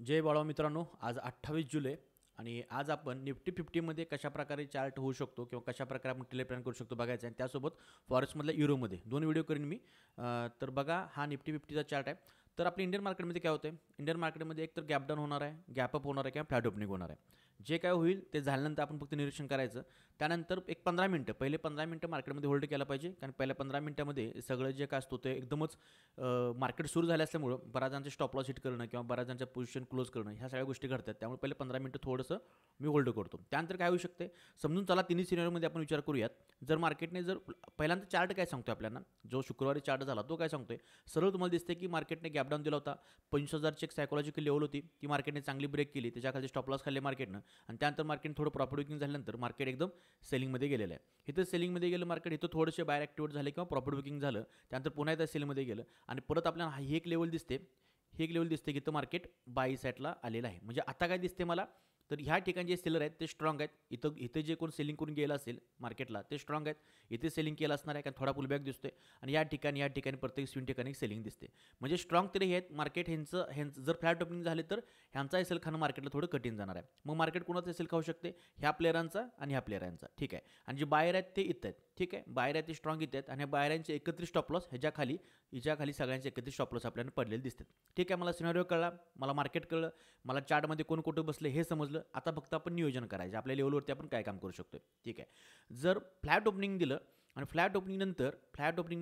जय बाळाओ मित्रांनो, आज 28 जुलै आणि आज आपण निफ्टी 50मध्ये कशाप्रकारे चार्ट होऊ शकतो किंवा कशाप्रकारे आपण ट्रेड प्लॅन करू शकतो बघायचं आहे. आणि त्यासोबत फॉरेक्समधल्या युरोमध्ये 2 व्हिडिओ करीन मी. तर बघा, हा निफ्टी 50चा चार्ट आहे. तर आपल्या इंडियन मार्केटमध्ये काय होतं आहे, इंडियन मार्केटमध्ये एक तर गॅप डाऊन होणार आहे, गॅप अप होणार आहे किंवा फ्लॅट ओपनिंग होणार आहे. जे काय होईल ते झाल्यानंतर आपण फक्त निरीक्षण करायचं. त्यानंतर एक 15 मिनटं, पहिले 15 मिनटं मार्केटमध्ये होल्ड केलं पाहिजे, कारण पहिल्या 15 मिनटामध्ये सगळं जे काय असतो ते एकदमच मार्केट सुरू झालं असल्यामुळं बऱ्याच जणांचे स्टॉप लॉस हिट करणं किंवा बऱ्याच जणांच्या पोझिशन क्लोज करणं ह्या सगळ्या गोष्टी घडतात. त्यामुळे पहिले 15 मिनटं थोडंसं मी होल्ड करतो. त्यानंतर काय होऊ शकते समजून चला, तिन्ही सिनेरियोमध्ये आपण विचार करूयात. जर मार्केटने जर पहिल्यांदा चार्ट काय सांगतो आपल्याला, जो शुक्रवारी चार्ट झाला तो काय सांगतोय, सरळ तुम्हाला दिसते की मार्केटने गॅप डाऊन दिला होता. 25,000ची एक सायकोलॉजिकल लेवल होती, ती मार्केटने चांगली ब्रेक केली, त्याच्याखाली स्टॉप लॉस खाल्ले मार्केटनं. आणि त्यानंतर मार्केट थोडं प्रॉफिट बुकिंग झाल्यानंतर मार्केट एकदम सेलिंगमध्ये गेलेलं आहे. इथं सेलिंगमध्ये गेलं मार्केट, इथं थोडेसे बायर ॲक्टिवेट झाले किंवा प्रॉफिट बुकिंग झालं, त्यानंतर पुन्हा एकदा सेलिंगमध्ये गेलं आणि परत आपल्याला ही एक लेवल दिसते, ही एक लेवल दिसते की इथं मार्केट बाय साईडला आलेलं आहे. म्हणजे आता काय दिसते मला, तर ह्या ठिकाणी जे सेलर आहेत ते स्ट्रॉंग आहेत. इथं जे कोण सेलिंग करून गेलं असेल मार्केटला ते स्ट्रॉंग आहेत. इथे सेलिंग केलं असणार आहे, कारण थोडा पुलबॅक दिसतोय. आणि या ठिकाणी प्रत्येक स्विंग ठिकाणी सेलिंग दिसते. म्हणजे स्ट्रॉंग तरी हे आहेत मार्केट. ह्यांचं जर फ्लॅट ओपनिंग झाले तर ह्यांचा एसेल खाणं मार्केटला थोडं कठीण जाणार आहे. मग मार्केट कोणाचा एसेल खाऊ शकते, ह्या प्लेयरांचा आणि ह्या प्लेयरांचा. ठीक आहे. आणि जे बायर आहेत ते इथं आहेत. ठीक आहे, बायर आहेत ते स्ट्रॉंग इथे आहेत आणि ह्या बायरांचे एकत्रित स्टॉप लॉस हिच्याखाली सगळ्यांचे एकत्रित स्टॉप लॉस आपल्याला पडलेले दिसतात. ठीक आहे, मला सिनारिओ कळला, मला मार्केट कळलं, मला चार्टमध्ये कोण कुठं बसले हे समजलं. आता फक्त आपण नियोजन करायचं आपल्या लेवलवरती आपण काय काम करू शकतो. ठीक आहे, जर फ्लॅट ओपनिंग दिलं आणि फ्लॅट ओपनिंग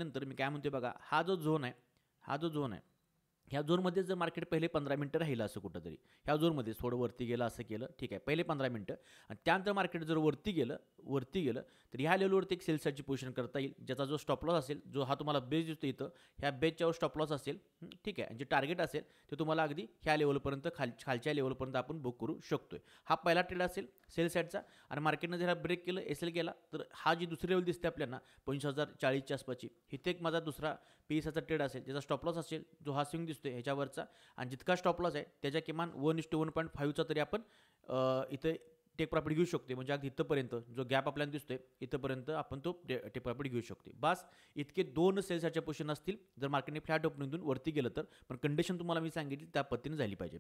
नंतर मी काय म्हणतोय बघा, हा जो झोन आहे ह्या झोनमध्ये जर मार्केट पहिले 15 मिनटं राहिलं असं कुठंतरी, ह्या झोनमध्ये थोडं वरती गेलं असं केलं. ठीक आहे, पहिले 15 मिनटं आणि त्यानंतर मार्केट जर वरती गेलं तर ह्या लेवलवरती एक सेल्सची पोझिशन करता येईल, ज्याचा जो स्टॉप लॉस असेल, जो हा तुम्हाला बेस दिसतो इथं, ह्या बेसच्यावर स्टॉप लॉस असेल. ठीक आहे, जे टार्गेट असेल ते तुम्हाला अगदी ह्या लेवलपर्यंत खालच्या लेवलपर्यंत आपण बुक करू शकतोय. हा पहिला ट्रेड असेल सेल साईडचा. आणि मार्केटनं जर हा ब्रेक केलं, एसेल केला, तर हा जी दुसरी लेवल दिसते आपल्याला 25,040च्या आसपासची, इथे एक माझा दुसरा PSचा ट्रेड असेल, ज्याचा स्टॉप लॉस असेल, जो हा स्विंग दिसतोय ह्याच्यावरचा. आणि जितका स्टॉप लॉस आहे त्याच्या किमान 1:1.5चा तरी आपण इथं टेक प्रॉफिट घेऊ शकतो. म्हणजे अगदी इथंपर्यंत जो गॅप आपल्याला दिसतोय इथंपर्यंत आपण तो टेक प्रॉफिट घेऊ शकतो. बस इतके 2 सेल्सच्या पोझिशन असतील जर मार्केटने फ्लॅट ओपनिंग वरती गेलं तर. पण कंडिशन तुम्हाला मी सांगितली त्या पद्धतीने झाली पाहिजे.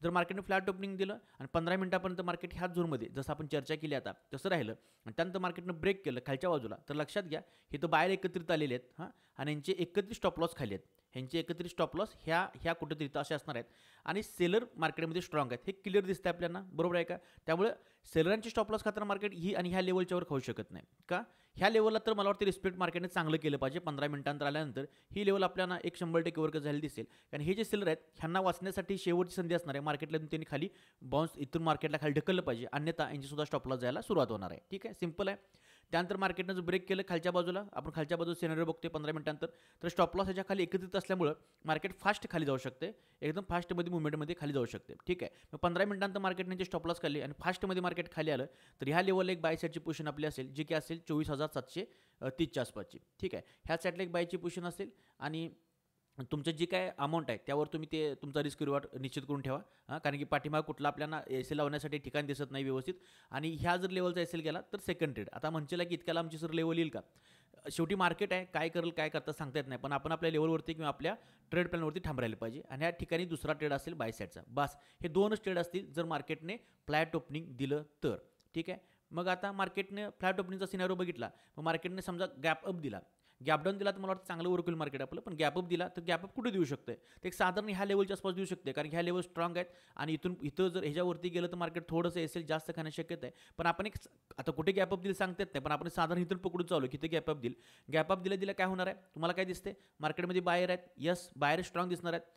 जर मार्केटने फ्लॅट ओपनिंग दिलं आणि 15 मिनिटापर्यंत मार्केट ह्याच झोनमध्ये जसं आपण चर्चा केली आता तसं राहिलं आणि त्यानंतर मार्केटनं ब्रेक केलं खालच्या बाजूला, तर लक्षात घ्या हे तर बाहेर एकत्रित आलेले आहेत हां, आणि यांचे एकत्रित स्टॉप लॉस खाली आहेत. ह्यांचे एकत्रित स्टॉप लॉस ह्या कुठेतरी असे असणार आहेत. आणि सेलर मार्केटमध्ये स्ट्रॉंग आहेत, हे क्लिअर दिसतं आपल्याला, बरोबर आहे का. त्यामुळे सेलरांची स्टॉप लॉस खाताना मार्केट ही आणि ह्या लेवलच्यावर खाऊ शकत नाही का. ह्या लेवलला तर मला वाटतं रिस्पेक्ट मार्केटने चांगलं केलं पाहिजे. 15 मिनिटांतर आल्यानंतर ही लेवल आपल्याला एक 100% वर्क झालेली दिसेल. कारण हे जे सेलर आहेत ह्यांना वाचण्यासाठी शेवटची संधी असणार आहे. मार्केटला त्यांनी खाली बाउन्स इथून मार्केटला खाली ढकललं पाहिजे, अन्यथा यांचीसुद्धा स्टॉप लॉस जायला सुरुवात होणार आहे. ठीक आहे, सिंपल आहे. त्यानंतर मार्केटनं जो ब्रेक केलं खालच्या बाजूला, आपण खालच्या बाजूला सिनेरिओ बघतोय 15 मिनिटांतर, तर स्टॉप लॉस ह्याच्या खाली एकत्रित असल्यामुळं मार्केट फास्ट खाली जाऊ शकते, एकदम फास्टमध्ये मुवमेंटमध्ये खाली जाऊ शकते. ठीक आहे, मग 15 मिनिटांतर मार्केटने जे स्टॉप लॉस खाल्ली आणि फास्टमध्ये मार्केट खाली आलं, तर ह्या लेवलला एक बाय साईडची पोझिशन आपली असेल, जी की असेल 24,730च्या आसपासची. ठीक आहे, ह्या साईडला एक बायची पोझिशन असेल आणि तुमचं जी काय अमाऊंट आहे त्यावर तुम्ही ते तुमचा रिस्क रिवॉर्ड निश्चित करून ठेवा. कारण की पाठीमाग कुठला आपल्याला एसेल लावण्यासाठी ठिकाण दिसत नाही व्यवस्थित. आणि ह्या जर लेवलचा एसेल गेला तर सेकंड ट्रेड. आता म्हणशील की इतक्याला आमची सर लेवल येईल का, शेवटी मार्केट आहे, काय करेल काय करता सांगता येत नाही. पण आपण आपल्या लेवलवरती किंवा आपल्या ट्रेड प्लॅनवरती ठाम राहिलं पाहिजे. आणि ह्या ठिकाणी दुसरा ट्रेड असेल बाय साईडचा. बस हे 2च ट्रेड असतील जर मार्केटने फ्लॅट ओपनिंग दिलं तर. ठीक आहे, मग आता मार्केटने फ्लॅट ओपनिंगचा सिनारिओ बघितला, मग मार्केटने समजा गॅप अप दिला, गॅप डाऊन दिला तर मला वाटतं चांगलं वर्क होईल मार्केट आपलं. पण गॅप अप दिला तर गॅप अप कुठे देऊ शकते, ते एक साधारण ह्या लेवलच्या आसपास देऊ शकते, कारण ह्या लेवल स्ट्रॉंग आहेत. आणि इथं जर ह्याच्यावरती गेलं तर मार्केट थोडंसं एसेल जास्त खाण्याची शक्यता आहे. पण आपण एक आता कुठे गॅप अप दिलं सांगता येत नाही, पण आपण साधारण इथून पकडून चालू की ते गॅप अप दिल. गॅप अप दिलं काय होणार आहे तुम्हाला काय दिसते, मार्केटमध्ये बायर आहेत, यस बायर स्ट्रॉंग दिसणार आहेत.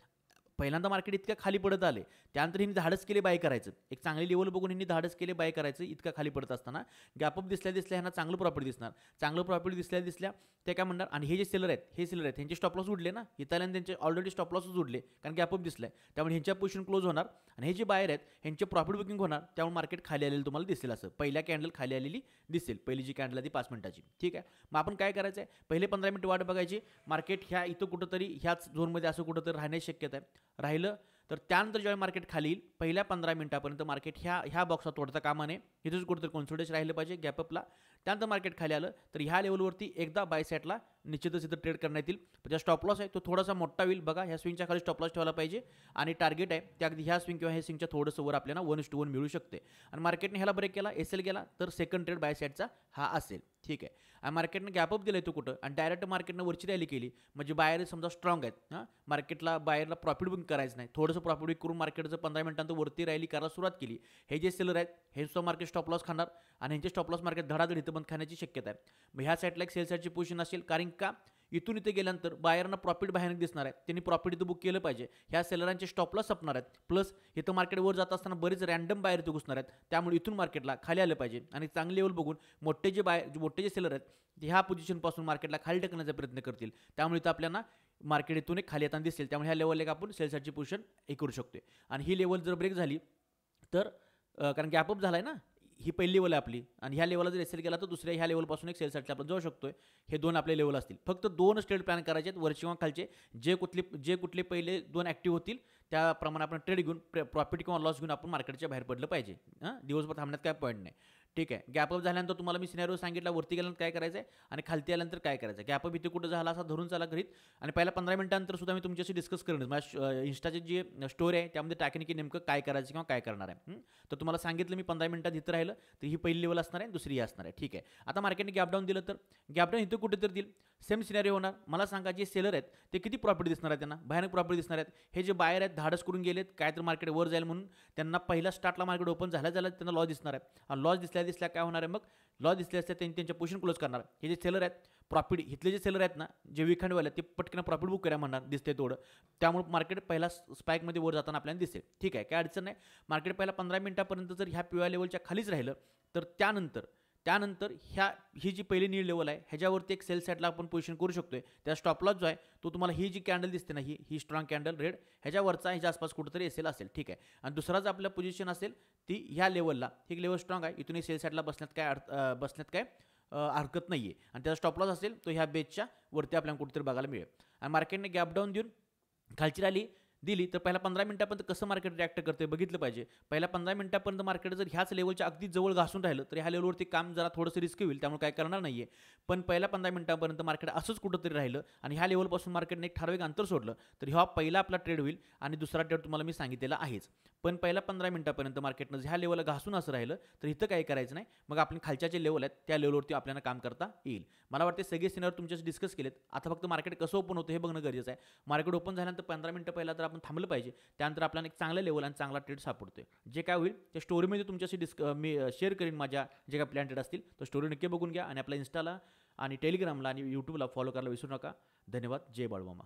पहिल्यांदा मार्केट इतक्या खाली पडत आले, त्यानंतर ह्यांनी धाडस केले बाय करायचं, एक चांगली लेवल बघून ह्यांनी धाडस केले बाय करायचं. इतका खाली पडत असताना गॅपअप दिसल्या ह्यांना चांगलं प्रॉफिट दिसणार. चांगलं प्रॉफिट दिसल्या ते काय म्हणणार, आणि हे जे सेलर आहेत ह्यांचे स्टॉप लॉस उडले ना, इथल्यानं त्यांचे ऑलरेडी स्टॉप लॉसच उडले, कारण गॅपअप दिसलाय. त्यामुळे ह्यांच्या पोझिशन क्लोज होणार आणि हे जे बायर आहेत ह्यांचे प्रॉफिट बुकिंग होणार. त्यामुळे मार्केट खाली आलेलं तुम्हाला दिसेल, असं पहिल्या कॅन्डल खाली आलेली दिसेल, पहिली जी कॅन्डल ती 5 मिनिटाची. ठीक आहे, मग आपण काय करायचं आहे, पहिले 15 मिनिट वाट बघायची. मार्केट ह्या इथं कुठंतरी ह्याच झोनमध्ये असं कुठंतरी राहण्याची शक्यता आहे. राहिलं तर त्यानंतर ज्यावेळी मार्केट खाली येईल पहिल्या 15 मिनिटापर्यंत मार्केट ह्या बॉक्सला तोडता कामा नये, इथेच कुठेतरी कॉन्सोलिडेशन राहिलं पाहिजे गॅपअपला. त्यानंतर मार्केट खाली आलं तर ह्या लेवलवरती एकदा बाय साईडला निश्चितच इथं ट्रेड करण्यात येईल. ज्या स्टॉप लॉस आहे तो थोडासा मोठा होईल बघा, ह्या स्विंगच्या खाली स्टॉप लॉस ठेवायला पाहिजे आणि टार्गेट आहे ते अगदी ह्या स्विंग किंवा ह्या स्विंगच्या थोडंसं वर आपल्याला 1:1 मिळू शकते. आणि मार्केटने ह्याला ब्रेक केला, एसएल गेला तर सेकंड ट्रेड बाय साईडचा हा असेल. ठीक आहे. आणि मार्केटनं गॅपअप दिलं तो कुठं आणि डायरेक्ट मार्केटनं वरची रॅली केली म्हणजे बायर समजा स्ट्रॉंग आहेत. मार्केटला बायरला प्रॉफिट बुकिंग करायचं नाही, थोडंसं प्रॉफिट बुकिंग करून मार्केटचं 15 मिनिटांत वरती रॅली करायला सुरुवात केली. हे जे सेलर आहेत हे सुद्धा मार्केट स्टॉप लॉस खाणार आणि ह्यांचे स्टॉप लॉस मार्केट धडाधड इथं बंद खाण्याची शक्यता आहे. मग ह्या साईडला एक सेल साईडची पोझिशन असेल, कारण का इथून इथे गेल्यानंतर बायरना प्रॉफिट भयानक दिसणार आहे, त्यांनी प्रॉफिट इथं बुक केलं पाहिजे. ह्या सेलरांचे स्टॉप लॉस संपणार आहेत, प्लस इथं मार्केट वर जात असताना बरेच रॅन्डम बायर इथं घुसणार आहेत, त्यामुळे इथून मार्केटला खाली आलं पाहिजे आणि चांगले लेवल बघून मोठे जे सेलर आहेत ह्या पोझिशनपासून मार्केटला खाली टाकण्याचा प्रयत्न करतील. त्यामुळे इथं आपल्याला मार्केट इथून एक खाली येताना दिसेल, त्यामुळे ह्या लेवलला एक आपण सेल साईडची पोझिशन हे करू शकतो. आणि ही लेवल जर ब्रेक झाली तर कारण गॅपअप झाला आहे ना, ही पहिली लेवल आहे आपली आणि ह्या लेवलला जर एसएल गेला तर दुसऱ्या ह्या लेवलपासून एक सेल साईडला आपण जाऊ शकतोय. हे दोन आपले लेवल असतील. फक्त 2 ट्रेड प्लॅन करायचे आहेत, वरचे किंवा खालचे. जे कुठले पहिले 2 ॲक्टिव्ह होतील त्याप्रमाणे आपण ट्रेड घेऊन प्रॉफिट किंवा लॉस घेऊन आपण मार्केटच्या बाहेर पडलं पाहिजे. दिवसभर थांबण्यात काय पॉईंट नाही. ठीक आहे. गॅपअप झाल्यानंतर तुम्हाला मी सिनॅरिओ सांगितला, वरती गेल्यानंतर काय करायचं आहे आणि खालती आल्यानंतर काय करायचं. गॅपअप इथे कुठं झाला असा धरून चाला घरीत आणि पहिल्या 15 मिनिटांनंतर सुद्धा मी तुमच्याशी डिस्कस करेन. माझ्या इंस्टाची जी स्टोरी आहे त्यामध्ये टाकेन की नेमकं काय करायचं किंवा काय करणार आहे. तर तुम्हाला सांगितलं मी 15 मिनिटात इथं राहिलं तर ही पहिली लेवल असणार आहे, दुसरी ही असणार आहे. ठीक आहे. आता मार्केटने गॅप डाऊन दिलं तर गॅप डाऊन इथं कुठेतरी देईल, सेम सिनॅरिओ होणार. मला सांगा जे सेलर आहेत ते किती प्रॉफिट दिसणार आहे, त्यांना भयानक प्रॉफिट दिसणार आहेत. हे जे बायर आहेत धाडस करून गेलेत काय तर मार्केट वर जाईल म्हणून, त्यांना पहिला स्टार्टला मार्केट ओपन झाल्या त्यांना लॉस दिसणार आहे. आणि लॉस दिसल्या काय होणार आहे, मग लॉस दिसले असते त्यांच्या पोझिशन क्लोज करणार. हे जे सेलर आहेत प्रॉफिट इथले जे सेलर आहेत ना, जे विखंडवाले ते पटकन प्रॉफिट बुक करा म्हणणार दिसते थोडं, त्यामुळे मार्केट पहिला स्पाईकमध्ये वर जाताना आपल्याला दिसेल. ठीक आहे, काय अडचण नाही. मार्केट पहिला 15 मिनिटापर्यंत जर ह्या पिवळ्या लेवलच्या खालीच राहिलं तर त्यानंतर ही जी पहिली नीड लेवल आहे ह्याच्यावरती एक सेल साईडला आपण पोझिशन करू शकतोय. त्या स्टॉप लॉस जो आहे तो तुम्हाला ही जी कॅन्डल दिसते ना, ही स्ट्रॉंग कॅन्डल रेड ह्याच्यावरचा ह्याच्या आसपास कुठेतरी असेल. ठीक आहे. आणि दुसरा जो आपल्या पोझिशन असेल ती ह्या लेवलला, ही लेवल स्ट्रॉंग आहे, इथून सेल साईडला बसण्यात काय हरकत नाही आहे. आणि त्याचा स्टॉप लॉस असेल तो ह्या बेसच्या वरती आपल्याला कुठेतरी बघायला मिळेल. आणि मार्केटने गॅप डाऊन देऊन खालची रॅली दिली तर पहिल्या 15 मिनिटापर्यंत कसं मार्केट रिॲक्ट करते बघितलं पाहिजे. पहिल्या 15 मिनिटापर्यंत मार्केट जर ह्याच लेवलच्या अगदी जवळ घासून राहिलं तर ह्या लेवलवरती काम जरा थोडंसं रिस्की होईल, त्यामुळे काय करणार नाही आहे. पण पहिल्या 15 मिनिटापर्यंत मार्केट असंच कुठंतरी राहिलं आणि ह्या लेवलपासून मार्केटने एक ठराविक अंतर सोडलं तर हा पहिला आपला ट्रेड होईल आणि दुसरा ट्रेड तुम्हाला मी सांगितलेला आहेच. पण पहिल्या 15 मिनिटापर्यंत मार्केटनं ह्या लेवलला घासून असं राहिलं तर इथं काही करायचं नाही. मग आपण खालच्या जे लेवल आहेत त्या लेवलवरती आपल्याला काम करता येईल. मला वाटते सगळे सिनारिओ तुमच्याशी डिस्कस केलेत. आता फक्त मार्केट कसं ओपन होतं हे बघणं गरजेचं आहे. मार्केट ओपन झाल्यानंतर 15 मिनिटं पहिला तर आपण थांबलं पाहिजे, त्यानंतर आपल्याला एक चांगला लेवल आणि चांगला ट्रेड सापडतोय. जे काय होईल त्या स्टोरीमध्ये तुमच्याशी मी शेअर करीन माझ्या जे काय प्लॅन ट्रेड असतील. तो स्टोरी नक्की बघून घ्या आणि आपल्या इन्स्टाला आणि टेलिग्रामला आणि यूट्यूबला फॉलो करायला विसरू नका. धन्यवाद. जय बाळूमामा.